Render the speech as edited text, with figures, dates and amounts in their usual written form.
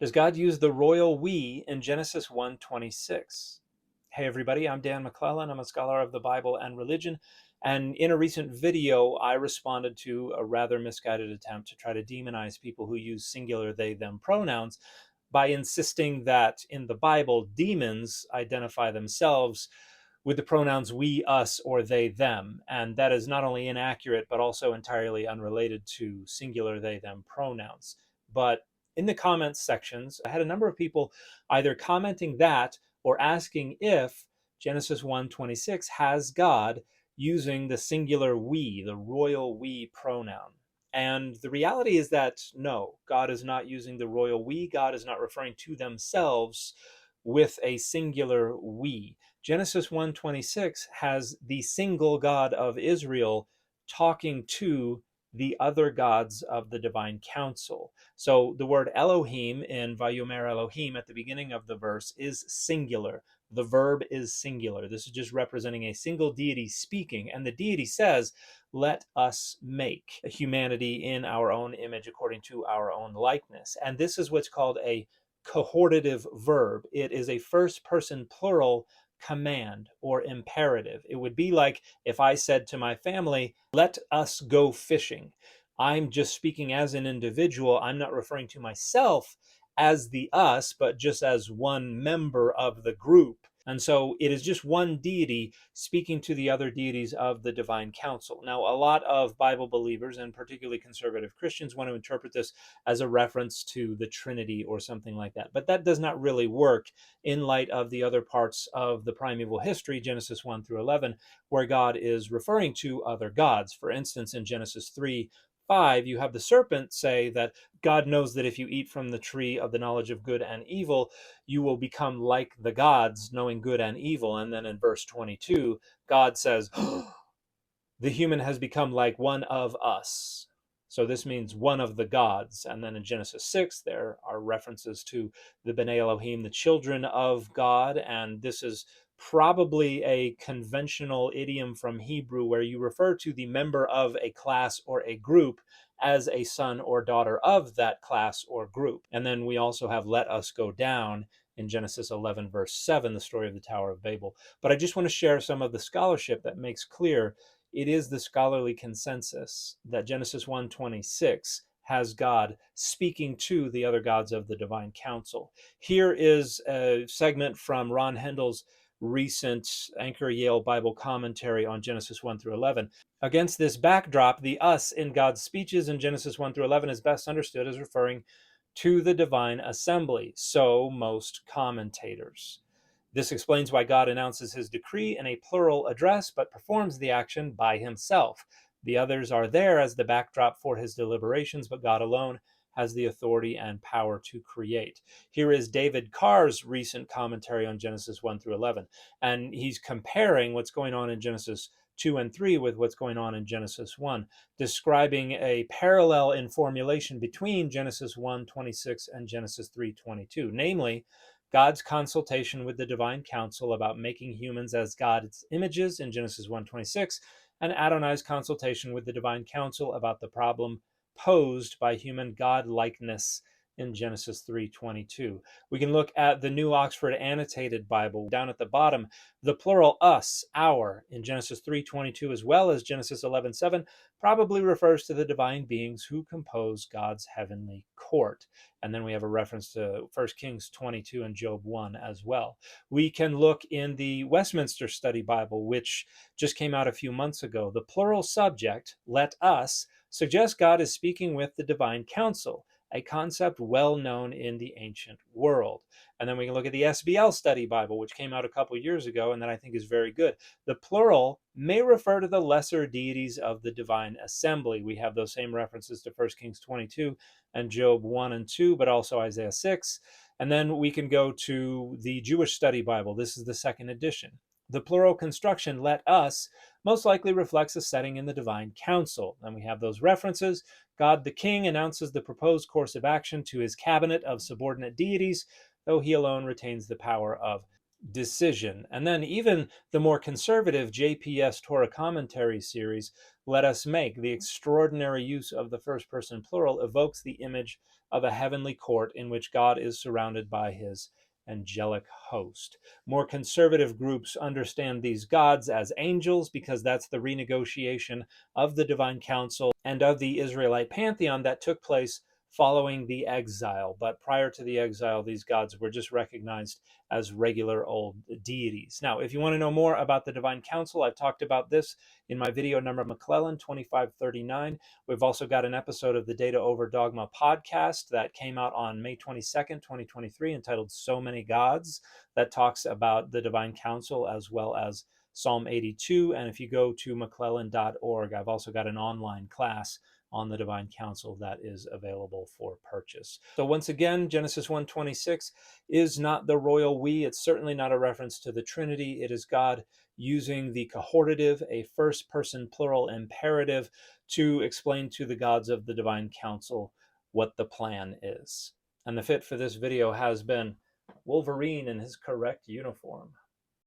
Does God use the royal we in Genesis 1:26? Hey everybody, I'm Dan McClellan. I'm a scholar of the Bible and religion. And in a recent video, I responded to a rather misguided attempt to try to demonize people who use singular they, them pronouns by insisting that in the Bible, demons identify themselves with the pronouns we, us, or they, them. And that is not only inaccurate, but also entirely unrelated to singular they, them pronouns. But in the comments sections, I had a number of people either commenting that or asking if Genesis 1:26 has God using the singular we, the royal we pronoun. And the reality is that no, God is not using the royal we. God is not referring to themselves with a singular we. Genesis 1:26 has the single God of Israel talking to the other gods of the divine council. So the word Elohim in Vayomer Elohim at the beginning of the verse is singular. The verb is singular. This is just representing a single deity speaking. And the deity says, let us make humanity in our own image according to our own likeness. And this is what's called a cohortative verb. It is a first person plural command or imperative. It would be like if I said to my family, let us go fishing. I'm just speaking as an individual. I'm not referring to myself as the us, but just as one member of the group. And so it is just one deity speaking to the other deities of the divine council. Now, a lot of Bible believers, and particularly conservative Christians, want to interpret this as a reference to the Trinity or something like that. But that does not really work in light of the other parts of the primeval history, Genesis 1 through 11, where God is referring to other gods. For instance, in Genesis 3:5, you have the serpent say that God knows that if you eat from the tree of the knowledge of good and evil, you will become like the gods, knowing good and evil. And then in verse 22, God says, the human has become like one of us. So this means one of the gods. And then in Genesis 6, there are references to the B'nai Elohim, the children of God. And this is probably a conventional idiom from Hebrew where you refer to the member of a class or a group as a son or daughter of that class or group. And then we also have let us go down in Genesis 11, verse 7, the story of the Tower of Babel. But I just want to share some of the scholarship that makes clear it is the scholarly consensus that Genesis 1:26 has God speaking to the other gods of the divine council. Here is a segment from Ron Hendel's recent Anchor Yale Bible commentary on Genesis 1 through 11. Against this backdrop, the us in God's speeches in Genesis 1 through 11 is best understood as referring to the divine assembly, so most commentators. This explains why God announces his decree in a plural address, but performs the action by himself. The others are there as the backdrop for his deliberations, but God alone has the authority and power to create. Here is David Carr's recent commentary on Genesis 1 through 11, and he's comparing what's going on in Genesis 2 and 3 with what's going on in Genesis 1, describing a parallel in formulation between Genesis 1:26 and Genesis 3:22, namely God's consultation with the divine council about making humans as God's images in Genesis 1:26, and Adonai's consultation with the divine council about the problem posed by human God-likeness in Genesis 3:22. We can look at the New Oxford Annotated Bible down at the bottom. The plural us, our, in Genesis 3:22 as well as Genesis 11:7 probably refers to the divine beings who compose God's heavenly court. And then we have a reference to 1 Kings 22 and Job 1 as well. We can look in the Westminster Study Bible, which just came out a few months ago. The plural subject, let us, suggests God is speaking with the divine council, a concept well known in the ancient world. And then we can look at the SBL Study Bible, which came out a couple years ago and that I think is very good. The plural may refer to the lesser deities of the divine assembly. We have those same references to 1 Kings 22 and Job 1 and 2, but also Isaiah 6. And then we can go to the Jewish Study Bible. This is the second edition. The plural construction, let us, most likely reflects a setting in the divine council. And we have those references. God the King announces the proposed course of action to his cabinet of subordinate deities, though he alone retains the power of decision. And then even the more conservative JPS Torah commentary series, Let Us Make, the extraordinary use of the first person plural evokes the image of a heavenly court in which God is surrounded by his angelic host. More conservative groups understand these gods as angels because that's the renegotiation of the divine council and of the Israelite pantheon that took place following the exile. But prior to the exile, these gods were just recognized as regular old deities. Now, if you want to know more about the divine council, I've talked about this in my video number McClellan 2539. We've also got an episode of the Data Over Dogma podcast that came out on May 22nd, 2023, entitled So Many Gods, that talks about the divine council as well as Psalm 82. And if you go to mcclellan.org, I've also got an online class on the divine council that is available for purchase. So once again, Genesis 1:26 is not the royal we. It's certainly not a reference to the Trinity. It is God using the cohortative, a first person plural imperative, to explain to the gods of the divine council what the plan is. And the fit for this video has been Wolverine in his correct uniform.